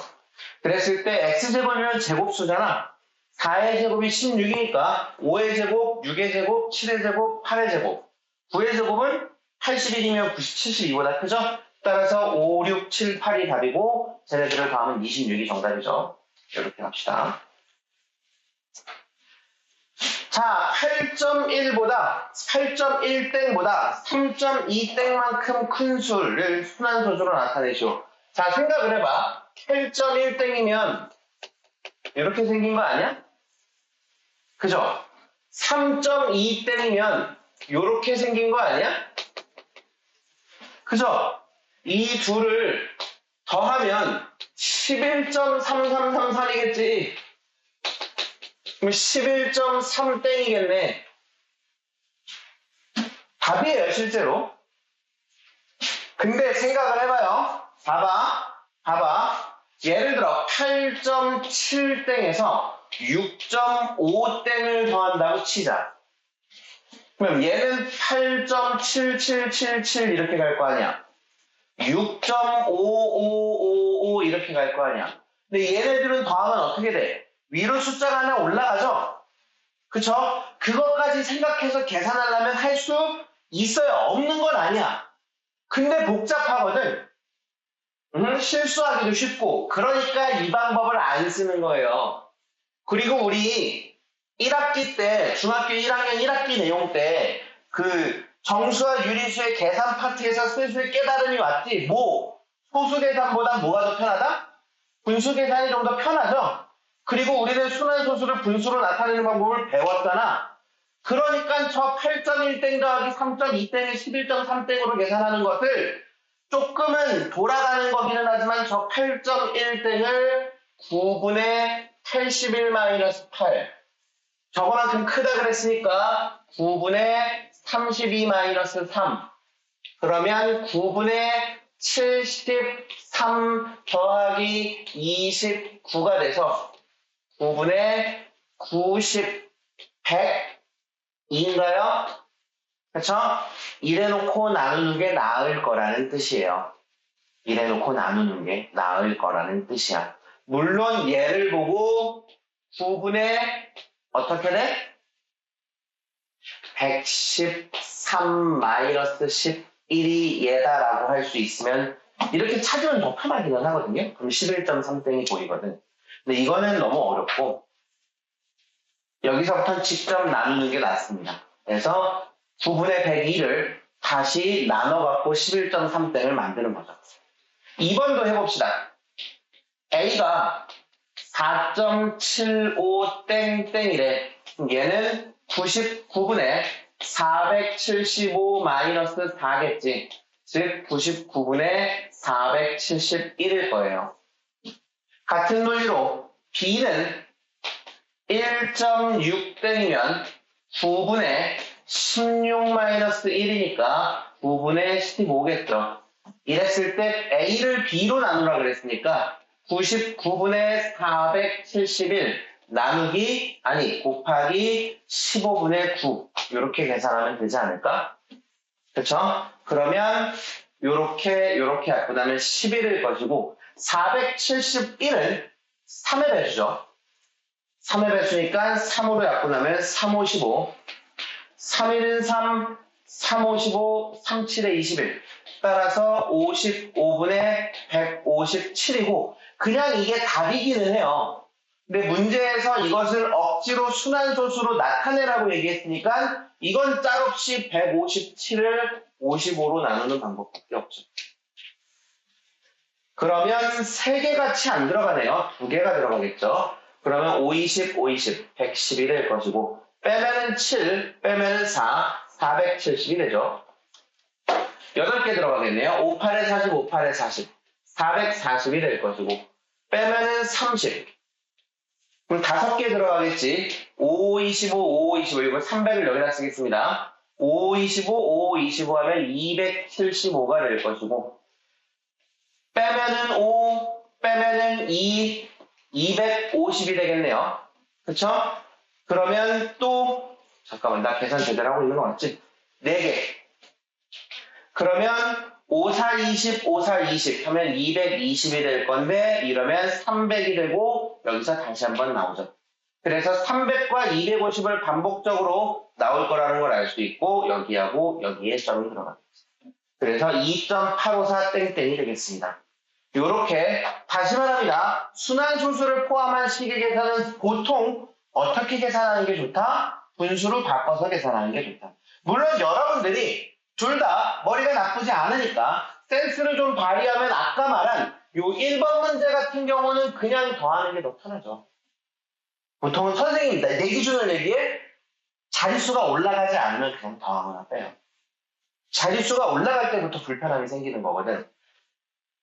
A: 그랬을 때 x제곱이면 제곱수잖아. 4의 제곱이 16이니까 5의 제곱, 6의 제곱, 7의 제곱, 8의 제곱. 9의 제곱은 81이면 72보다 크죠? 따라서 5, 6, 7, 8이 답이고 쟤네들을 더하면 26이 정답이죠. 이렇게 합시다. 자, 8.1보다 8.1땡보다 3.2땡만큼 큰 수를 순환소수로 나타내시오. 자, 생각을 해봐. 8.1땡이면 이렇게 생긴 거 아니야? 그죠? 3.2땡이면 이렇게 생긴 거 아니야? 그죠? 이 둘을 더하면 11.3333이겠지. 그럼 11.3땡이겠네. 답이에요, 실제로. 근데 생각을 해봐요. 봐봐. 예를 들어 8.7땡에서 6.5땡을 더한다고 치자. 그럼 얘는 8.7777 이렇게 갈 거 아니야. 6.5555 이렇게 갈 거 아니야. 근데 얘네들은 더하면 어떻게 돼? 위로 숫자가 하나 올라가죠? 그쵸? 그것까지 생각해서 계산하려면 할 수 있어요. 없는 건 아니야. 근데 복잡하거든. 실수하기도 쉽고. 그러니까 이 방법을 안 쓰는 거예요. 그리고 우리 1학기 때, 중학교 1학년 1학기 내용 때 그 정수와 유리수의 계산 파트에서 슬슬 깨달음이 왔지. 소수 계산보다 뭐가 더 편하다? 분수 계산이 좀 더 편하죠? 그리고 우리는 순환소수를 분수로 나타내는 방법을 배웠잖아. 그러니까 저 8.1땡 더하기 3.2땡을 11.3땡으로 계산하는 것을 조금은 돌아가는 거기는 하지만 저 8.1땡을 9분의 81-8 저거만큼 크다 그랬으니까 9분의 32-3 그러면 9분의 73 더하기 29가 돼서 9분의 90, 100인가요? 그쵸? 이래놓고 나누는 게 나을 거라는 뜻이에요. 이래놓고 나누는 게 나을 거라는 뜻이야. 물론 얘를 보고 9분의 어떻게 돼? 113 마이너스 11이 얘다라고 할 수 있으면 이렇게 찾으면 더 편하기는 하거든요. 그럼 11.3땡이 보이거든. 근데 이거는 너무 어렵고 여기서부터 직접 나누는 게 낫습니다. 그래서 9분의 102를 다시 나눠갖고 11.3땡을 만드는 거죠. 2번도 해봅시다. A가 4.75땡땡이래. 얘는 99분의 475 마이너스 4겠지. 즉 99분의 471일 거예요. 같은 논리로 B는 1.6땡이면 9분의 16 마이너스 1이니까 9분의 15겠죠. 이랬을 때 A를 B로 나누라 그랬으니까 99분의 471 나누기 곱하기 15분의 9 이렇게 계산하면 되지 않을까? 그쵸? 그러면 요렇게 그 다음에 11을 것이고 471은 3의 배수죠. 3의 배수니까 3으로 약분하면 3, 5, 15 3일은 3, 3, 5, 15, 3, 7에 21 따라서 55분의 157이고 그냥 이게 답이기는 해요. 근데 문제에서 이것을 억지로 순환소수로 나타내라고 얘기했으니까 이건 짤없이 157을 55로 나누는 방법밖에 없죠. 그러면 3개 같이 안 들어가네요. 2개가 들어가겠죠. 그러면 5, 20, 5, 20, 111일 것이고 빼면은 7, 빼면은 4, 470이 되죠. 8개 들어가겠네요. 5, 8에 40, 5, 8에 40, 440이 될 것이고 빼면은 30. 그럼 5개 들어가겠지. 5, 25, 5, 25 이거 300을 여기다 쓰겠습니다. 5, 25, 5, 25 하면 275가 될 것이고 빼면은 5, 빼면은 2, 250이 되겠네요. 그쵸? 그러면 또 잠깐만 나 계산 제대로 하고 있는 거 맞지? 4개. 그러면 5, 4, 20, 5, 4, 20 하면 220이 될 건데 이러면 300이 되고 여기서 다시 한번 나오죠. 그래서 300과 250을 반복적으로 나올 거라는 걸 알 수 있고 여기하고 여기에 점이 들어가겠죠. 그래서 2.854 땡땡이 되겠습니다. 요렇게 다시 말합니다. 순환소수를 포함한 식의 계산은 보통 어떻게 계산하는 게 좋다? 분수로 바꿔서 계산하는 게 좋다. 물론 여러분들이 둘 다 머리가 나쁘지 않으니까 센스를 좀 발휘하면 아까 말한 요 1번 문제 같은 경우는 그냥 더하는 게 더 편하죠. 보통은 선생님 내 기준을 얘기해 자릿수가 올라가지 않으면 그냥 더하거나 빼요. 자릿수가 올라갈 때부터 불편함이 생기는 거거든.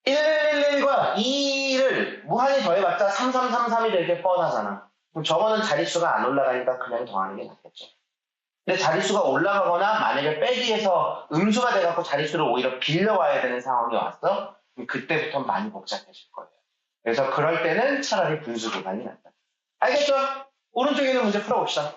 A: 111과 2를 무한히 더해봤자 3333이 될 게 뻔하잖아. 그럼 저거는 자릿수가 안 올라가니까 그냥 더하는 게 낫겠죠. 근데 자릿수가 올라가거나 만약에 빼기에서 음수가 돼갖고 자릿수를 오히려 빌려와야 되는 상황이 왔어? 그럼 그때부터 많이 복잡해질 거예요. 그래서 그럴 때는 차라리 분수 계산이 낫다. 알겠죠? 오른쪽에 있는 문제 풀어봅시다.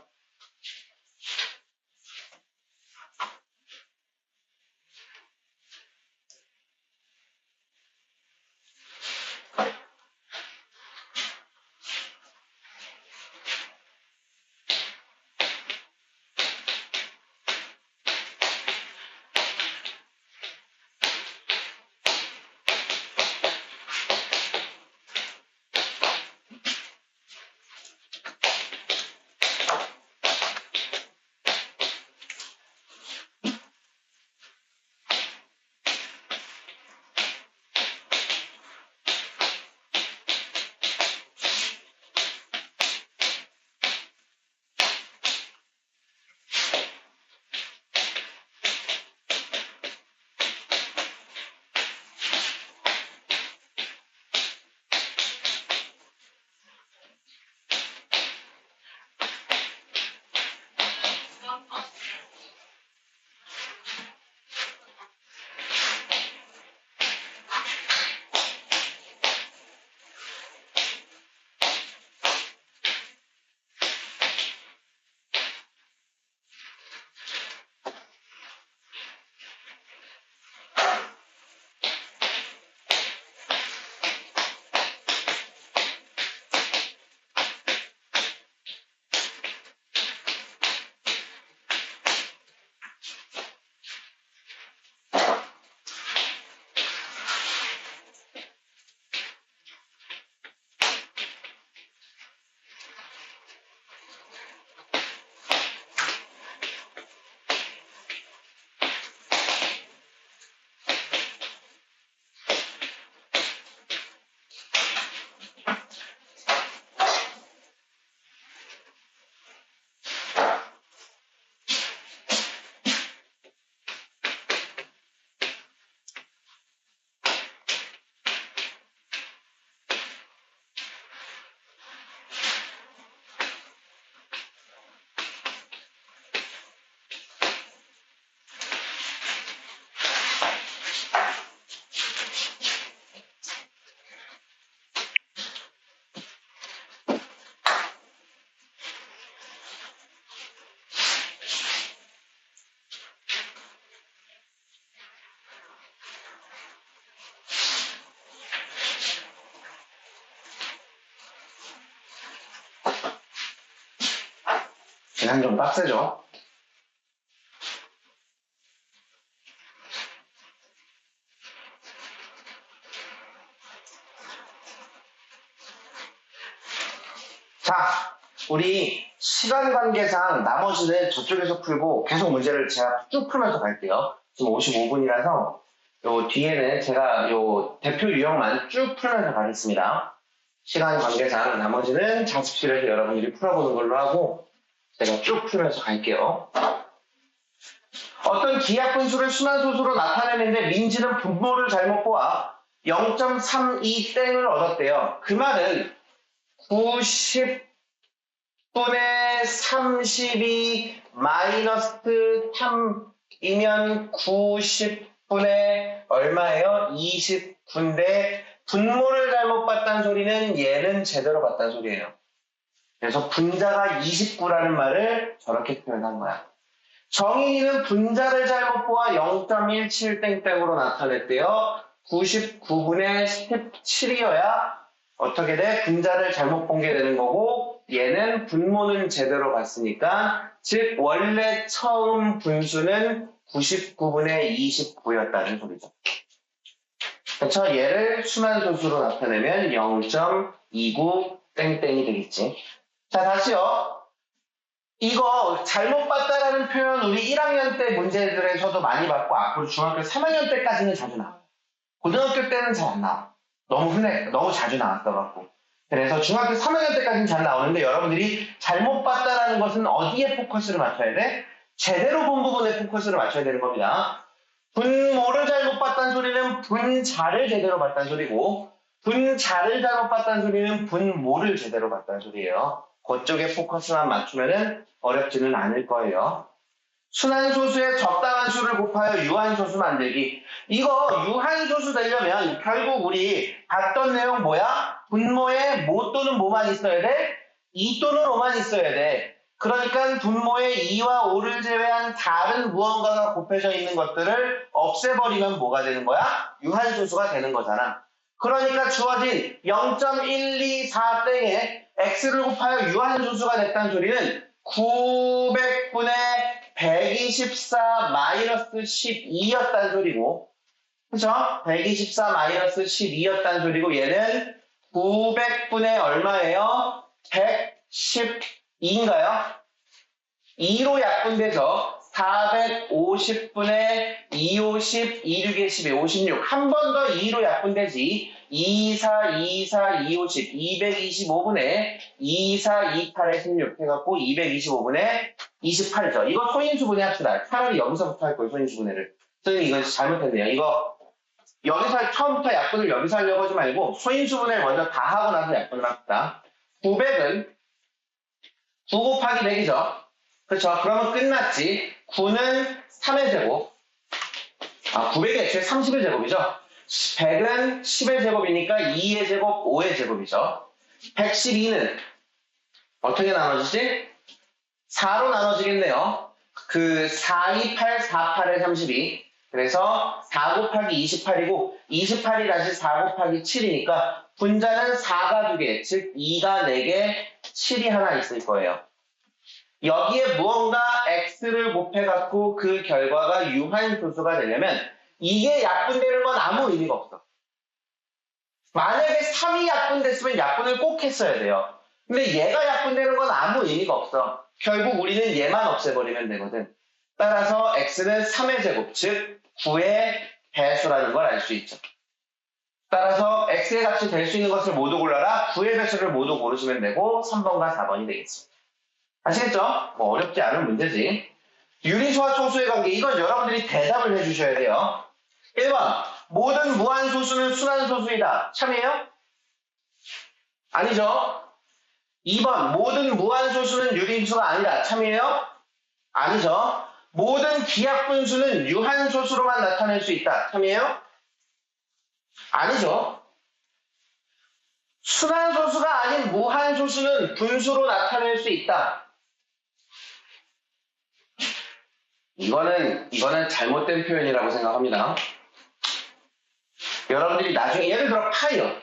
A: 계산 좀 빡세죠? 자, 우리 시간 관계상 나머지는 저쪽에서 풀고 계속 문제를 제가 쭉 풀면서 갈게요. 지금 55분이라서 요 뒤에는 제가 요 대표 유형만 쭉 풀면서 가겠습니다. 시간 관계상 나머지는 자습실에서 여러분들이 풀어보는 걸로 하고 제가 쭉 풀면서 갈게요. 어떤 기하분수를 순환소수로 나타내는데 민지는 분모를 잘못 보아 0.32땡을 얻었대요. 그 말은 90분의 32 마이너스 3이면 90분의 얼마예요? 29인데 분모를 잘못 봤다는 소리는 얘는 제대로 봤다는 소리예요. 그래서 분자가 29라는 말을 저렇게 표현한 거야. 정인이는 분자를 잘못 보아 0.17땡땡으로 나타냈대요. 99분의 17이어야 어떻게 돼? 분자를 잘못 본 게 되는 거고 얘는 분모는 제대로 봤으니까 즉 원래 처음 분수는 99분의 29였다는 소리죠. 그렇죠? 얘를 순환소수로 나타내면 0.29 땡땡이 되겠지. 자, 다시요. 이거 잘못 봤다라는 표현 우리 1학년 때 문제들에서도 많이 봤고 앞으로 중학교 3학년 때까지는 자주 나와. 고등학교 때는 잘 안 나와. 너무 자주 나왔어갖고. 그래서 중학교 3학년 때까지는 잘 나오는데 여러분들이 잘못 봤다라는 것은 어디에 포커스를 맞춰야 돼? 제대로 본 부분에 포커스를 맞춰야 되는 겁니다. 분모를 잘못 봤다는 소리는 분자를 제대로 봤다는 소리고 분자를 잘못 봤다는 소리는 분모를 제대로 봤다는 소리예요. 그쪽에 포커스만 맞추면 어렵지는 않을 거예요. 순환소수의 적당한 수를 곱하여 유한소수 만들기. 이거 유한소수 되려면 결국 우리 봤던 내용 뭐야? 분모에 뭐 또는 뭐만 있어야 돼? 2 또는 5만 있어야 돼. 그러니까 분모에 2와 5를 제외한 다른 무언가가 곱해져 있는 것들을 없애버리면 뭐가 되는 거야? 유한소수가 되는 거잖아. 그러니까 주어진 0.124땡에 x를 곱하여 유한소수가 됐다는 소리는 900분의 124 마이너스 12였다는 소리고, 그쵸? 124 마이너스 12였다는 소리고, 얘는 900분의 얼마예요? 112인가요? 2로 약분돼서 450분의 250, 2, 6에 12, 56. 한 번 더 2로 약분되지. 24, 24, 250, 225분의 24, 28에 16 해갖고 225분의 28이죠. 이거 소인수분해 합시다. 차라리 여기서부터 할 거예요, 소인수분해를. 선생님, 이거 잘못했네요. 이거 여기서 처음부터 약분을 여기서 하려고 하지 말고 소인수분해를 먼저 다 하고 나서 약분을 합시다. 900은 9 곱하기 100이죠. 그렇죠? 그러면 끝났지. 9는 3의 제곱. 900이 애초에 30의 제곱이죠. 100은 10의 제곱이니까 2의 제곱, 5의 제곱이죠. 112는 어떻게 나눠지지? 4로 나눠지겠네요. 4, 2, 8, 4, 8에 32. 그래서 4 곱하기 28이고 28이 다시 4 곱하기 7이니까 분자는 4가 2개, 즉 2가 4개, 7이 하나 있을 거예요. 여기에 무언가 x를 곱해갖고 그 결과가 유한소수가 되려면 이게 약분되는 건 아무 의미가 없어. 만약에 3이 약분됐으면 약분을 꼭 했어야 돼요. 근데 얘가 약분되는 건 아무 의미가 없어. 결국 우리는 얘만 없애버리면 되거든. 따라서 x는 3의 제곱, 즉 9의 배수라는 걸 알 수 있죠. 따라서 x의 값이 될 수 있는 것을 모두 골라라. 9의 배수를 모두 고르시면 되고 3번과 4번이 되겠습니다. 아시겠죠? 뭐 어렵지 않은 문제지. 유리수와 초수의 관계, 이건 여러분들이 대답을 해주셔야 돼요. 1번, 모든 무한소수는 순환소수이다. 참이에요? 아니죠. 2번, 모든 무한소수는 유리수가 아니다. 참이에요? 아니죠. 모든 기하분수는 유한소수로만 나타낼 수 있다. 참이에요? 아니죠. 순환소수가 아닌 무한소수는 분수로 나타낼 수 있다. 이거는 잘못된 표현이라고 생각합니다. 여러분들이 나중에 예를 들어 파이요.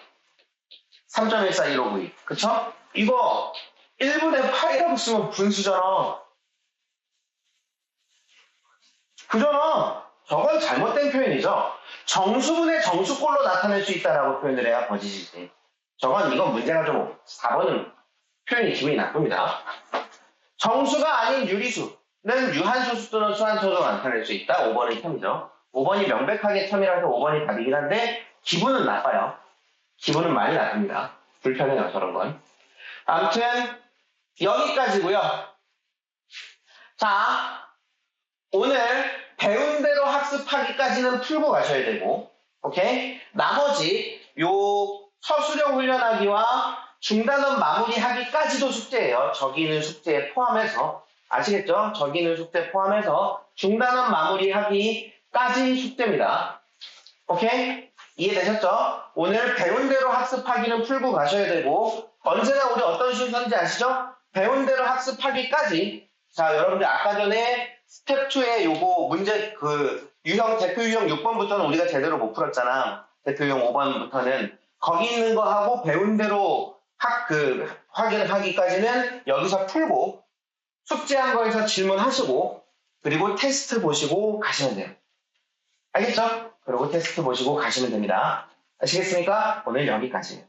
A: 3.14159. 그쵸? 이거 1분의 파이라고 쓰면 분수잖아. 그잖아. 저건 잘못된 표현이죠. 정수분의 정수꼴로 나타낼 수 있다라고 표현을 해야 거짓이지. 이건 문제가 좀 4번은 표현이 기분이 나쁩니다. 정수가 아닌 유리수는 유한소수 또는 수한소수로 나타낼 수 있다. 5번은 첨이죠. 5번이 명백하게 첨이라서 5번이 답이긴 한데 기분은 나빠요. 기분은 많이 나쁩니다. 불편해요, 저런 건. 아무튼 여기까지고요. 자, 오늘 배운 대로 학습하기까지는 풀고 가셔야 되고, 오케이? 나머지 요 서술형 훈련하기와 중단원 마무리하기까지도 숙제예요. 저기 있는 숙제에 포함해서. 아시겠죠? 저기 있는 숙제 포함해서 중단원 마무리하기까지 숙제입니다. 오케이? 이해되셨죠? 오늘 배운 대로 학습하기는 풀고 가셔야 되고, 언제나 우리 어떤 순서인지 아시죠? 배운 대로 학습하기까지. 자, 여러분들 아까 전에 스텝 2의 요거 문제 대표 유형 6번부터는 우리가 제대로 못 풀었잖아. 대표 유형 5번부터는 거기 있는 거 하고 배운 대로 확인을 하기까지는 여기서 풀고 숙제한 거에서 질문하시고 그리고 테스트 보시고 가시면 돼요. 알겠죠? 그리고 테스트 보시고 가시면 됩니다. 아시겠습니까? 오늘 여기까지예요.